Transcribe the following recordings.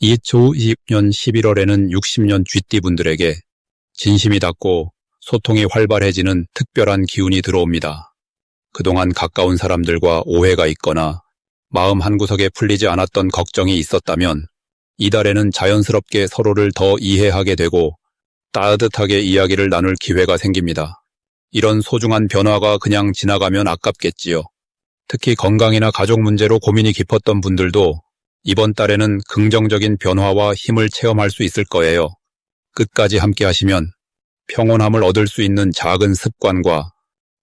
2020년 11월에는 60년 쥐띠분들에게 진심이 닿고 소통이 활발해지는 특별한 기운이 들어옵니다. 그동안 가까운 사람들과 오해가 있거나 마음 한구석에 풀리지 않았던 걱정이 있었다면 이달에는 자연스럽게 서로를 더 이해하게 되고 따뜻하게 이야기를 나눌 기회가 생깁니다. 이런 소중한 변화가 그냥 지나가면 아깝겠지요. 특히 건강이나 가족 문제로 고민이 깊었던 분들도 이번 달에는 긍정적인 변화와 힘을 체험할 수 있을 거예요. 끝까지 함께 하시면 평온함을 얻을 수 있는 작은 습관과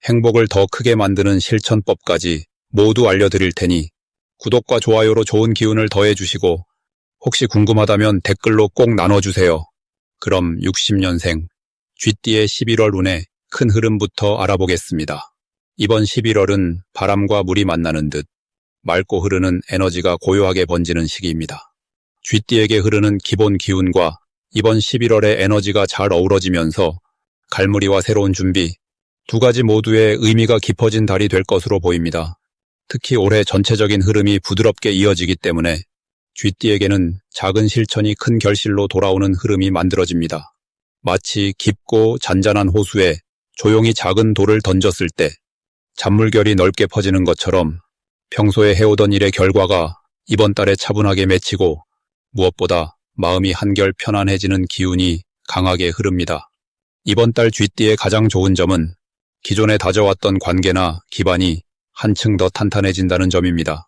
행복을 더 크게 만드는 실천법까지 모두 알려드릴 테니 구독과 좋아요로 좋은 기운을 더해주시고 혹시 궁금하다면 댓글로 꼭 나눠주세요. 그럼 60년생 쥐띠의 11월 운의 큰 흐름부터 알아보겠습니다. 이번 11월은 바람과 물이 만나는 듯 맑고 흐르는 에너지가 고요하게 번지는 시기입니다. 쥐띠에게 흐르는 기본 기운과 이번 11월의 에너지가 잘 어우러지면서 갈무리와 새로운 준비, 두 가지 모두의 의미가 깊어진 달이 될 것으로 보입니다. 특히 올해 전체적인 흐름이 부드럽게 이어지기 때문에 쥐띠에게는 작은 실천이 큰 결실로 돌아오는 흐름이 만들어집니다. 마치 깊고 잔잔한 호수에 조용히 작은 돌을 던졌을 때 잔물결이 넓게 퍼지는 것처럼 평소에 해오던 일의 결과가 이번 달에 차분하게 맺히고 무엇보다 마음이 한결 편안해지는 기운이 강하게 흐릅니다. 이번 달 쥐띠의 가장 좋은 점은 기존에 다져왔던 관계나 기반이 한층 더 탄탄해진다는 점입니다.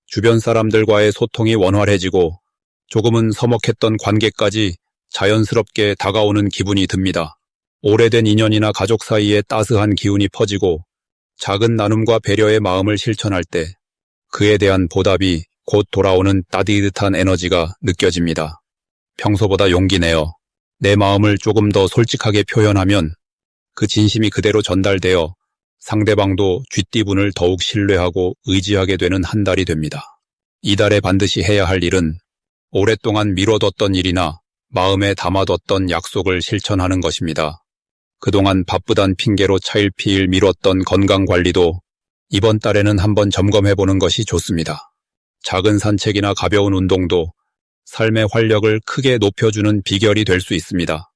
주변 사람들과의 소통이 원활해지고 조금은 서먹했던 관계까지 자연스럽게 다가오는 기분이 듭니다. 오래된 인연이나 가족 사이에 따스한 기운이 퍼지고 작은 나눔과 배려의 마음을 실천할 때 그에 대한 보답이 곧 돌아오는 따뜻한 에너지가 느껴집니다. 평소보다 용기 내어 내 마음을 조금 더 솔직하게 표현하면 그 진심이 그대로 전달되어 상대방도 쥐띠분을 더욱 신뢰하고 의지하게 되는 한 달이 됩니다. 이달에 반드시 해야 할 일은 오랫동안 미뤄뒀던 일이나 마음에 담아뒀던 약속을 실천하는 것입니다. 그동안 바쁘단 핑계로 차일피일 미뤘던 건강관리도 이번 달에는 한번 점검해보는 것이 좋습니다. 작은 산책이나 가벼운 운동도 삶의 활력을 크게 높여주는 비결이 될 수 있습니다.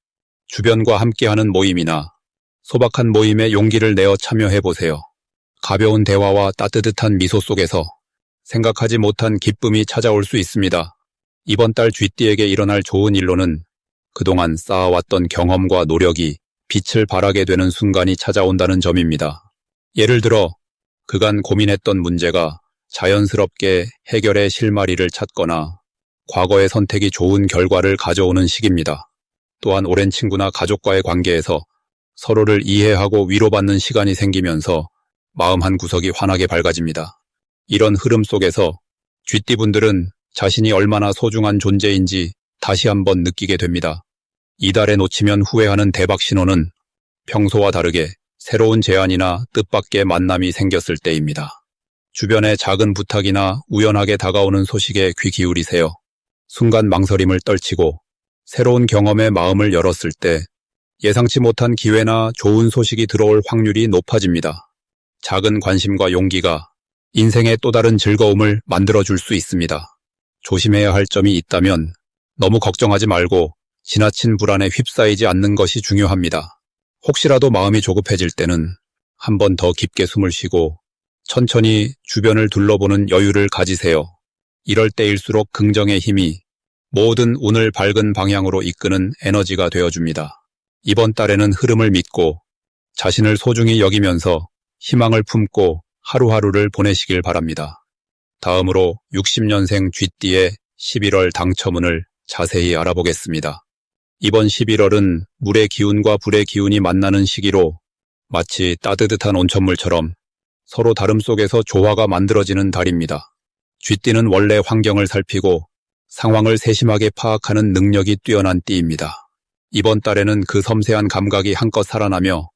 주변과 함께하는 모임이나 소박한 모임에 용기를 내어 참여해보세요. 가벼운 대화와 따뜻한 미소 속에서 생각하지 못한 기쁨이 찾아올 수 있습니다. 이번 달 쥐띠에게 일어날 좋은 일로는 그동안 쌓아왔던 경험과 노력이 빛을 발하게 되는 순간이 찾아온다는 점입니다. 예를 들어 그간 고민했던 문제가 자연스럽게 해결의 실마리를 찾거나 과거의 선택이 좋은 결과를 가져오는 시기입니다. 또한 오랜 친구나 가족과의 관계에서 서로를 이해하고 위로받는 시간이 생기면서 마음 한구석이 환하게 밝아집니다. 이런 흐름 속에서 쥐띠분들은 자신이 얼마나 소중한 존재인지 다시 한번 느끼게 됩니다. 이달에 놓치면 후회하는 대박 신호는 평소와 다르게 새로운 제안이나 뜻밖의 만남이 생겼을 때입니다. 주변의 작은 부탁이나 우연하게 다가오는 소식에 귀 기울이세요. 순간 망설임을 떨치고 새로운 경험에 마음을 열었을 때 예상치 못한 기회나 좋은 소식이 들어올 확률이 높아집니다. 작은 관심과 용기가 인생의 또 다른 즐거움을 만들어줄 수 있습니다. 조심해야 할 점이 있다면 너무 걱정하지 말고 지나친 불안에 휩싸이지 않는 것이 중요합니다. 혹시라도 마음이 조급해질 때는 한 번 더 깊게 숨을 쉬고 천천히 주변을 둘러보는 여유를 가지세요. 이럴 때일수록 긍정의 힘이 모든 운을 밝은 방향으로 이끄는 에너지가 되어줍니다. 이번 달에는 흐름을 믿고 자신을 소중히 여기면서 희망을 품고 하루하루를 보내시길 바랍니다. 다음으로 60년생 쥐띠의 11월 당첨운을 자세히 알아보겠습니다. 이번 11월은 물의 기운과 불의 기운이 만나는 시기로 마치 따뜻한 온천물처럼 서로 다름 속에서 조화가 만들어지는 달입니다. 쥐띠는 원래 환경을 살피고 상황을 세심하게 파악하는 능력이 뛰어난 띠입니다. 이번 달에는 그 섬세한 감각이 한껏 살아나며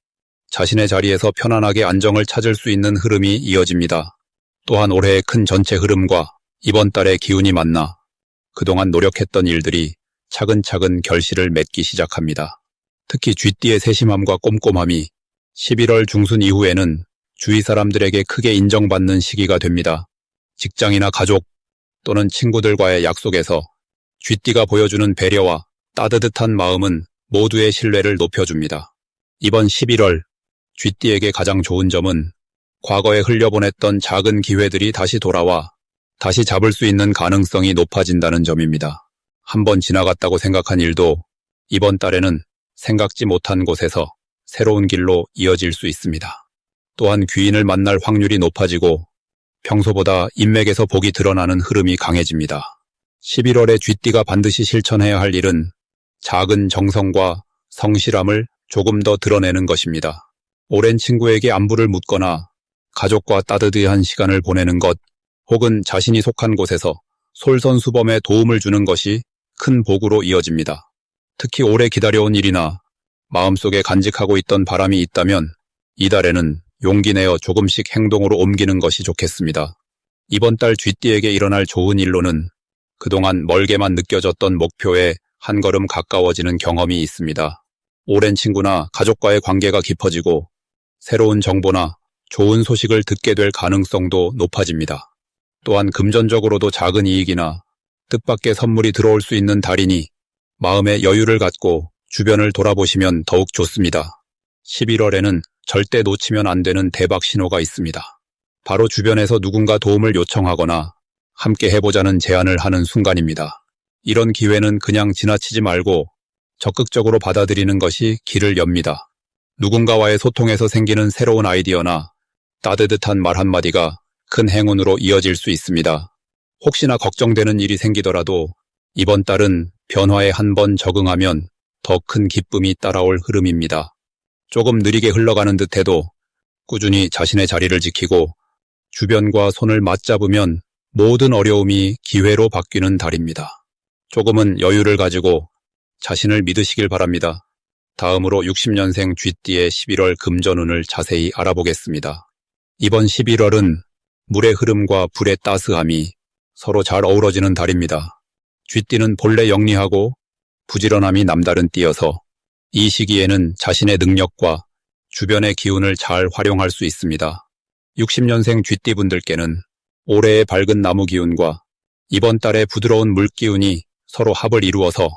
자신의 자리에서 편안하게 안정을 찾을 수 있는 흐름이 이어집니다. 또한 올해의 큰 전체 흐름과 이번 달의 기운이 만나 그동안 노력했던 일들이 차근차근 결실을 맺기 시작합니다. 특히 쥐띠의 세심함과 꼼꼼함이 11월 중순 이후에는 주위 사람들에게 크게 인정받는 시기가 됩니다. 직장이나 가족 또는 친구들과의 약속에서 쥐띠가 보여주는 배려와 따뜻한 마음은 모두의 신뢰를 높여줍니다. 이번 11월 쥐띠에게 가장 좋은 점은 과거에 흘려보냈던 작은 기회들이 다시 돌아와 다시 잡을 수 있는 가능성이 높아진다는 점입니다. 한번 지나갔다고 생각한 일도 이번 달에는 생각지 못한 곳에서 새로운 길로 이어질 수 있습니다. 또한 귀인을 만날 확률이 높아지고 평소보다 인맥에서 복이 드러나는 흐름이 강해집니다. 11월에 쥐띠가 반드시 실천해야 할 일은 작은 정성과 성실함을 조금 더 드러내는 것입니다. 오랜 친구에게 안부를 묻거나 가족과 따뜻한 시간을 보내는 것, 혹은 자신이 속한 곳에서 솔선수범에 도움을 주는 것이 큰 복으로 이어집니다. 특히 오래 기다려온 일이나 마음속에 간직하고 있던 바람이 있다면 이달에는 용기 내어 조금씩 행동으로 옮기는 것이 좋겠습니다. 이번 달 쥐띠에게 일어날 좋은 일로는 그동안 멀게만 느껴졌던 목표에 한 걸음 가까워지는 경험이 있습니다. 오랜 친구나 가족과의 관계가 깊어지고 새로운 정보나 좋은 소식을 듣게 될 가능성도 높아집니다. 또한 금전적으로도 작은 이익이나 뜻밖의 선물이 들어올 수 있는 달이니 마음의 여유를 갖고 주변을 돌아보시면 더욱 좋습니다. 11월에는 절대 놓치면 안 되는 대박 신호가 있습니다. 바로 주변에서 누군가 도움을 요청하거나 함께 해보자는 제안을 하는 순간입니다. 이런 기회는 그냥 지나치지 말고 적극적으로 받아들이는 것이 길을 엽니다. 누군가와의 소통에서 생기는 새로운 아이디어나 따뜻한 말 한마디가 큰 행운으로 이어질 수 있습니다. 혹시나 걱정되는 일이 생기더라도 이번 달은 변화에 한번 적응하면 더 큰 기쁨이 따라올 흐름입니다. 조금 느리게 흘러가는 듯해도 꾸준히 자신의 자리를 지키고 주변과 손을 맞잡으면 모든 어려움이 기회로 바뀌는 달입니다. 조금은 여유를 가지고 자신을 믿으시길 바랍니다. 다음으로 60년생 쥐띠의 11월 금전운을 자세히 알아보겠습니다. 이번 11월은 물의 흐름과 불의 따스함이 서로 잘 어우러지는 달입니다. 쥐띠는 본래 영리하고 부지런함이 남다른 띠여서 이 시기에는 자신의 능력과 주변의 기운을 잘 활용할 수 있습니다. 60년생 쥐띠분들께는 올해의 밝은 나무 기운과 이번 달의 부드러운 물 기운이 서로 합을 이루어서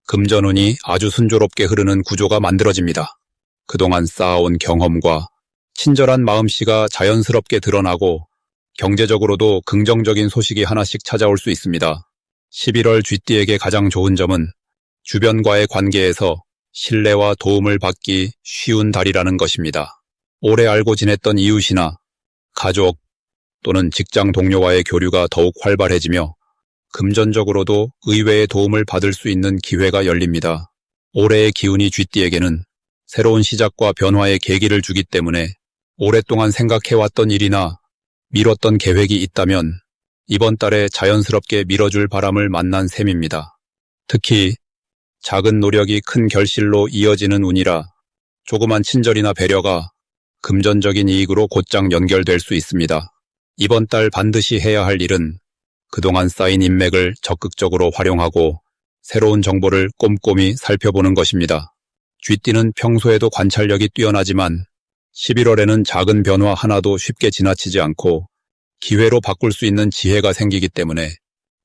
금전운이 아주 순조롭게 흐르는 구조가 만들어집니다. 그동안 쌓아온 경험과 친절한 마음씨가 자연스럽게 드러나고 경제적으로도 긍정적인 소식이 하나씩 찾아올 수 있습니다. 11월 쥐띠에게 가장 좋은 점은 주변과의 관계에서 신뢰와 도움을 받기 쉬운 달이라는 것입니다. 오래 알고 지냈던 이웃이나 가족 또는 직장 동료와의 교류가 더욱 활발해지며 금전적으로도 의외의 도움을 받을 수 있는 기회가 열립니다. 올해의 기운이 쥐띠에게는 새로운 시작과 변화의 계기를 주기 때문에 오랫동안 생각해왔던 일이나 미뤘던 계획이 있다면 이번 달에 자연스럽게 밀어줄 바람을 만난 셈입니다. 특히 작은 노력이 큰 결실로 이어지는 운이라 조그만 친절이나 배려가 금전적인 이익으로 곧장 연결될 수 있습니다. 이번 달 반드시 해야 할 일은 그동안 쌓인 인맥을 적극적으로 활용하고 새로운 정보를 꼼꼼히 살펴보는 것입니다. 쥐띠는 평소에도 관찰력이 뛰어나지만 11월에는 작은 변화 하나도 쉽게 지나치지 않고 기회로 바꿀 수 있는 지혜가 생기기 때문에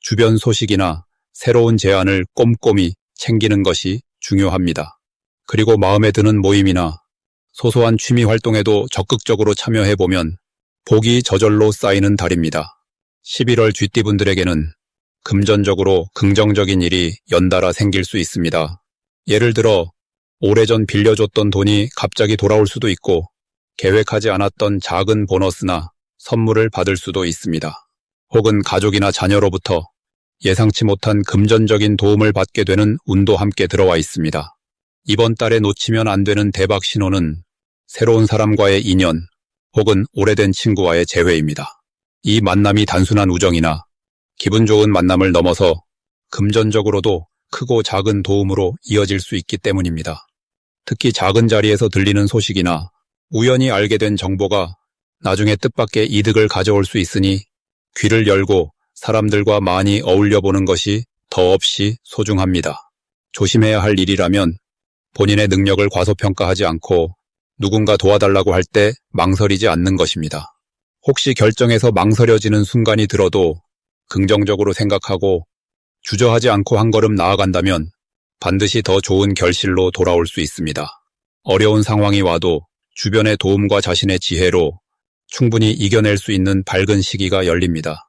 주변 소식이나 새로운 제안을 꼼꼼히 챙기는 것이 중요합니다. 그리고 마음에 드는 모임이나 소소한 취미 활동에도 적극적으로 참여해보면 복이 저절로 쌓이는 달입니다. 11월 쥐띠분들에게는 금전적으로 긍정적인 일이 연달아 생길 수 있습니다. 예를 들어 오래전 빌려줬던 돈이 갑자기 돌아올 수도 있고 계획하지 않았던 작은 보너스나 선물을 받을 수도 있습니다. 혹은 가족이나 자녀로부터 예상치 못한 금전적인 도움을 받게 되는 운도 함께 들어와 있습니다. 이번 달에 놓치면 안 되는 대박 신호는 새로운 사람과의 인연 혹은 오래된 친구와의 재회입니다. 이 만남이 단순한 우정이나 기분 좋은 만남을 넘어서 금전적으로도 크고 작은 도움으로 이어질 수 있기 때문입니다. 특히 작은 자리에서 들리는 소식이나 우연히 알게 된 정보가 나중에 뜻밖의 이득을 가져올 수 있으니 귀를 열고 사람들과 많이 어울려보는 것이 더없이 소중합니다. 조심해야 할 일이라면 본인의 능력을 과소평가하지 않고 누군가 도와달라고 할 때 망설이지 않는 것입니다. 혹시 결정에서 망설여지는 순간이 들어도 긍정적으로 생각하고 주저하지 않고 한 걸음 나아간다면 반드시 더 좋은 결실로 돌아올 수 있습니다. 어려운 상황이 와도 주변의 도움과 자신의 지혜로 충분히 이겨낼 수 있는 밝은 시기가 열립니다.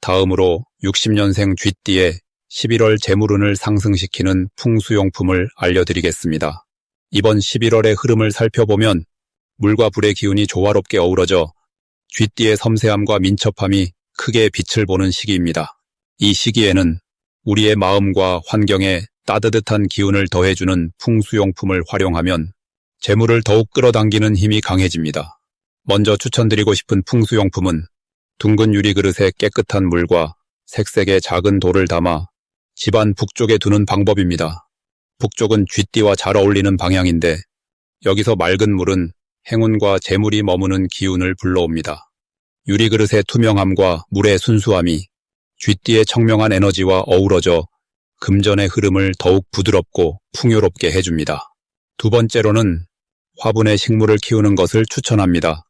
다음으로 60년생 쥐띠의 11월 재물운을 상승시키는 풍수용품을 알려드리겠습니다. 이번 11월의 흐름을 살펴보면 물과 불의 기운이 조화롭게 어우러져 쥐띠의 섬세함과 민첩함이 크게 빛을 보는 시기입니다. 이 시기에는 우리의 마음과 환경에 따뜻한 기운을 더해주는 풍수용품을 활용하면 재물을 더욱 끌어당기는 힘이 강해집니다. 먼저 추천드리고 싶은 풍수용품은 둥근 유리그릇에 깨끗한 물과 색색의 작은 돌을 담아 집안 북쪽에 두는 방법입니다. 북쪽은 쥐띠와 잘 어울리는 방향인데 여기서 맑은 물은 행운과 재물이 머무는 기운을 불러옵니다. 유리그릇의 투명함과 물의 순수함이 쥐띠의 청명한 에너지와 어우러져 금전의 흐름을 더욱 부드럽고 풍요롭게 해줍니다. 두 번째로는 화분에 식물을 키우는 것을 추천합니다.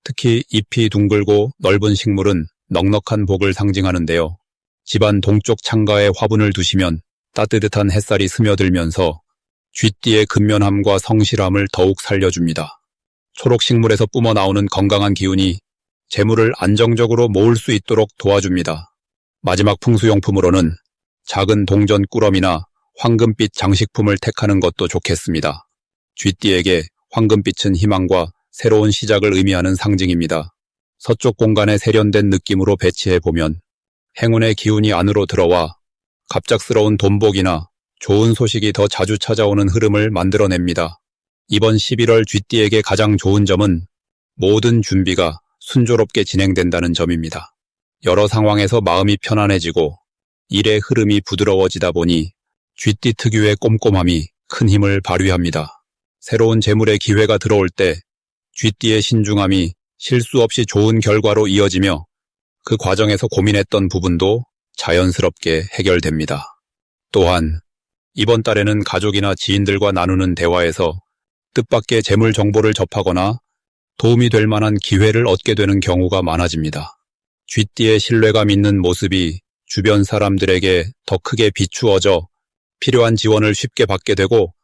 특히 잎이 둥글고 넓은 식물은 넉넉한 복을 상징하는데요. 집안 동쪽 창가에 화분을 두시면 따뜻한 햇살이 스며들면서 쥐띠의 근면함과 성실함을 더욱 살려줍니다. 초록 식물에서 뿜어나오는 건강한 기운이 재물을 안정적으로 모을 수 있도록 도와줍니다. 마지막 풍수용품으로는 작은 동전 꾸러미나 황금빛 장식품을 택하는 것도 좋겠습니다. 쥐띠에게 황금빛은 희망과 새로운 시작을 의미하는 상징입니다. 서쪽 공간에 세련된 느낌으로 배치해보면 행운의 기운이 안으로 들어와 갑작스러운 돈복이나 좋은 소식이 더 자주 찾아오는 흐름을 만들어냅니다. 이번 11월 쥐띠에게 가장 좋은 점은 모든 준비가 순조롭게 진행된다는 점입니다. 여러 상황에서 마음이 편안해지고 일의 흐름이 부드러워지다 보니 쥐띠 특유의 꼼꼼함이 큰 힘을 발휘합니다. 새로운 재물의 기회가 들어올 때 쥐띠의 신중함이 실수 없이 좋은 결과로 이어지며 그 과정에서 고민했던 부분도 자연스럽게 해결됩니다. 또한 이번 달에는 가족이나 지인들과 나누는 대화에서 뜻밖의 재물 정보를 접하거나 도움이 될 만한 기회를 얻게 되는 경우가 많아집니다. 쥐띠의 신뢰감 있는 모습이 주변 사람들에게 더 크게 비추어져 필요한 지원을 쉽게 받게 되고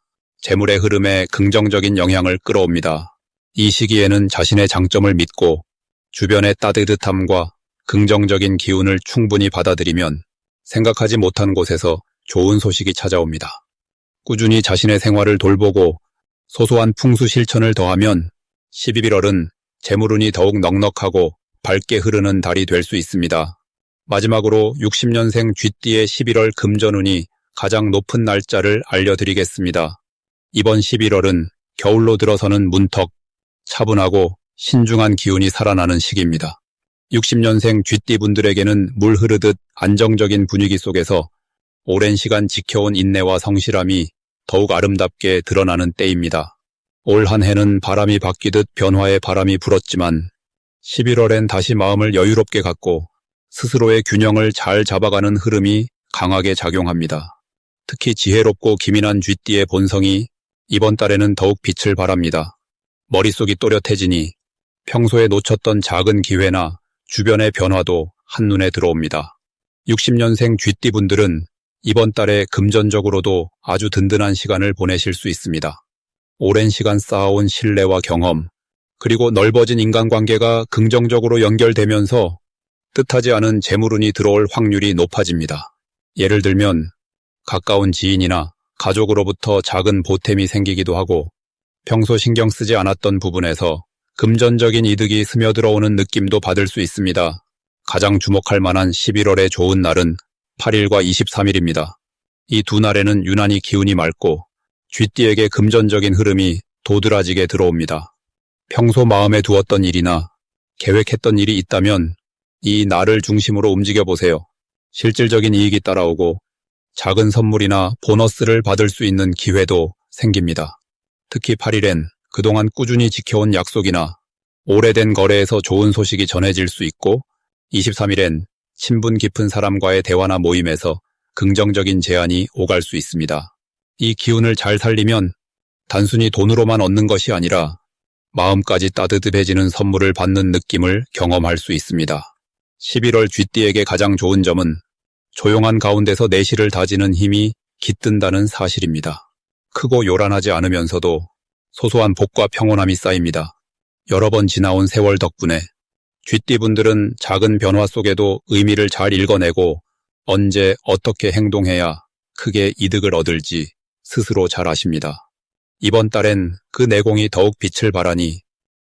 재물의 흐름에 긍정적인 영향을 끌어옵니다. 이 시기에는 자신의 장점을 믿고 주변의 따뜻함과 긍정적인 기운을 충분히 받아들이면 생각하지 못한 곳에서 좋은 소식이 찾아옵니다. 꾸준히 자신의 생활을 돌보고 소소한 풍수 실천을 더하면 11월은 재물운이 더욱 넉넉하고 밝게 흐르는 달이 될 수 있습니다. 마지막으로 60년생 쥐띠의 11월 금전운이 가장 높은 날짜를 알려드리겠습니다. 이번 11월은 겨울로 들어서는 문턱, 차분하고 신중한 기운이 살아나는 시기입니다. 60년생 쥐띠분들에게는 물 흐르듯 안정적인 분위기 속에서 오랜 시간 지켜온 인내와 성실함이 더욱 아름답게 드러나는 때입니다. 올 한 해는 바람이 바뀌듯 변화의 바람이 불었지만 11월엔 다시 마음을 여유롭게 갖고 스스로의 균형을 잘 잡아가는 흐름이 강하게 작용합니다. 특히 지혜롭고 기민한 쥐띠의 본성이 이번 달에는 더욱 빛을 발합니다. 머릿속이 또렷해지니 평소에 놓쳤던 작은 기회나 주변의 변화도 한눈에 들어옵니다. 60년생 쥐띠분들은 이번 달에 금전적으로도 아주 든든한 시간을 보내실 수 있습니다. 오랜 시간 쌓아온 신뢰와 경험, 그리고 넓어진 인간관계가 긍정적으로 연결되면서 뜻하지 않은 재물운이 들어올 확률이 높아집니다. 예를 들면 가까운 지인이나 가족으로부터 작은 보탬이 생기기도 하고 평소 신경 쓰지 않았던 부분에서 금전적인 이득이 스며들어오는 느낌도 받을 수 있습니다. 가장 주목할 만한 11월의 좋은 날은 8일과 23일입니다. 이 두 날에는 유난히 기운이 맑고 쥐띠에게 금전적인 흐름이 도드라지게 들어옵니다. 평소 마음에 두었던 일이나 계획했던 일이 있다면 이 날을 중심으로 움직여보세요. 실질적인 이익이 따라오고 작은 선물이나 보너스를 받을 수 있는 기회도 생깁니다. 특히 8일엔 그동안 꾸준히 지켜온 약속이나 오래된 거래에서 좋은 소식이 전해질 수 있고 23일엔 친분 깊은 사람과의 대화나 모임에서 긍정적인 제안이 오갈 수 있습니다. 이 기운을 잘 살리면 단순히 돈으로만 얻는 것이 아니라 마음까지 따뜻해지는 선물을 받는 느낌을 경험할 수 있습니다. 11월 쥐띠에게 가장 좋은 점은 조용한 가운데서 내실을 다지는 힘이 깃든다는 사실입니다. 크고 요란하지 않으면서도 소소한 복과 평온함이 쌓입니다. 여러 번 지나온 세월 덕분에 쥐띠분들은 작은 변화 속에도 의미를 잘 읽어내고 언제 어떻게 행동해야 크게 이득을 얻을지 스스로 잘 아십니다. 이번 달엔 그 내공이 더욱 빛을 발하니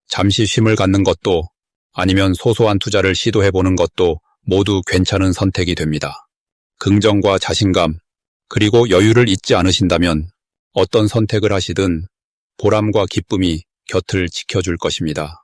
잠시 쉼을 갖는 것도 아니면 소소한 투자를 시도해보는 것도 모두 괜찮은 선택이 됩니다. 긍정과 자신감, 그리고 여유를 잊지 않으신다면 어떤 선택을 하시든 보람과 기쁨이 곁을 지켜줄 것입니다.